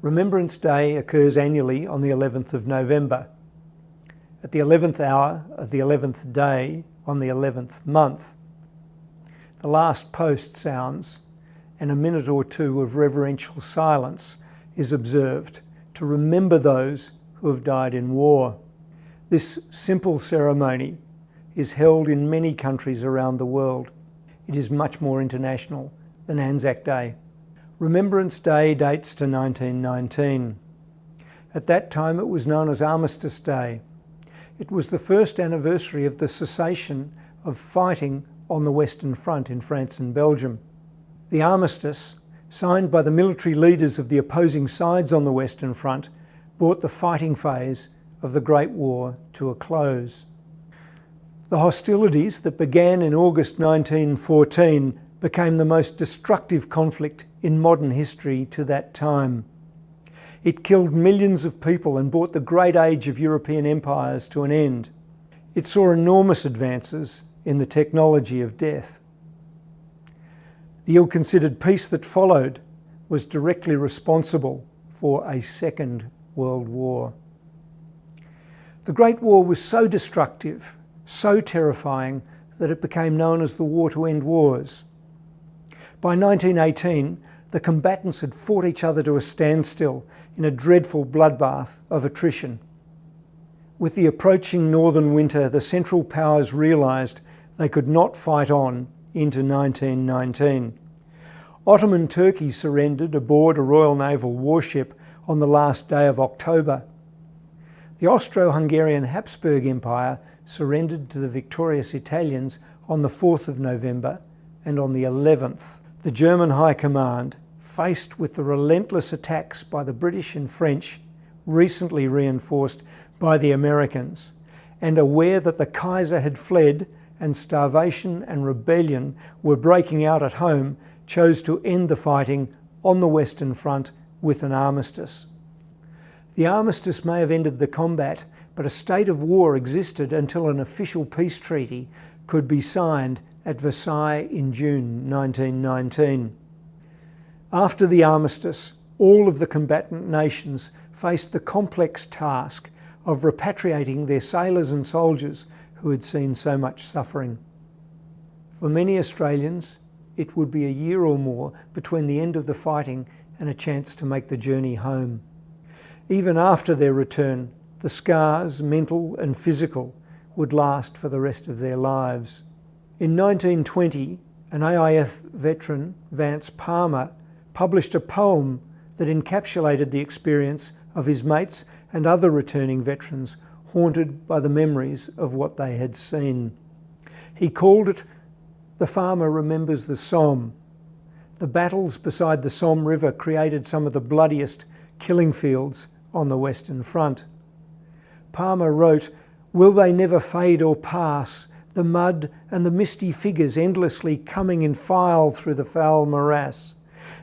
Remembrance Day occurs annually on the 11th of November. At the 11th hour of the 11th day on the 11th month, the last post sounds and a minute or two of reverential silence is observed to remember those who have died in war. This simple ceremony is held in many countries around the world. It is much more international than Anzac Day. Remembrance Day dates to 1919. At that time it was known as Armistice Day. It was the first anniversary of the cessation of fighting on the Western Front in France and Belgium. The armistice, signed by the military leaders of the opposing sides on the Western Front, brought the fighting phase of the Great War to a close. The hostilities that began in August 1914 became the most destructive conflict in modern history to that time. It killed millions of people and brought the great age of European empires to an end. It saw enormous advances in the technology of death. The ill-considered peace that followed was directly responsible for a Second World War. The Great War was so destructive, so terrifying, that it became known as the War to End Wars. By 1918, the combatants had fought each other to a standstill in a dreadful bloodbath of attrition. With the approaching northern winter, the Central Powers realised they could not fight on into 1919. Ottoman Turkey surrendered aboard a Royal Naval warship on the last day of October. The Austro-Hungarian Habsburg Empire surrendered to the victorious Italians on the 4th of November, and on the 11th, the German High Command, faced with the relentless attacks by the British and French, recently reinforced by the Americans, and aware that the Kaiser had fled and starvation and rebellion were breaking out at home, chose to end the fighting on the Western Front with an armistice. The armistice may have ended the combat, but a state of war existed until an official peace treaty could be signed at Versailles in June 1919. After the armistice, all of the combatant nations faced the complex task of repatriating their sailors and soldiers who had seen so much suffering. For many Australians, it would be a year or more between the end of the fighting and a chance to make the journey home. Even after their return, the scars, mental and physical, would last for the rest of their lives. In 1920, an AIF veteran, Vance Palmer, published a poem that encapsulated the experience of his mates and other returning veterans haunted by the memories of what they had seen. He called it "The Farmer Remembers the Somme." The battles beside the Somme River created some of the bloodiest killing fields on the Western Front. Palmer wrote, "Will they never fade or pass, the mud and the misty figures endlessly coming in file through the foul morass,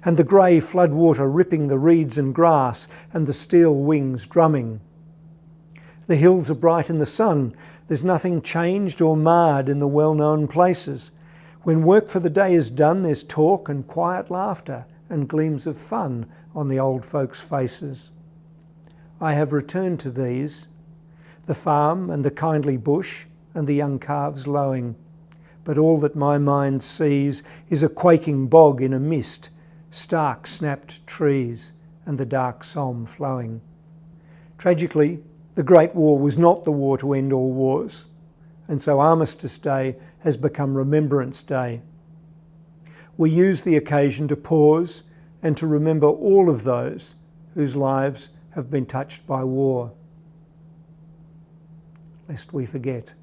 and the grey floodwater ripping the reeds and grass, and the steel wings drumming? The hills are bright in the sun, there's nothing changed or marred in the well-known places. When work for the day is done, there's talk and quiet laughter and gleams of fun on the old folks' faces. I have returned to these, the farm and the kindly bush and the young calves lowing, but all that my mind sees is a quaking bog in a mist, stark snapped trees and the dark Somme flowing." Tragically, the Great War was not the war to end all wars, and so Armistice Day has become Remembrance Day. We use the occasion to pause and to remember all of those whose lives have been touched by war, lest we forget.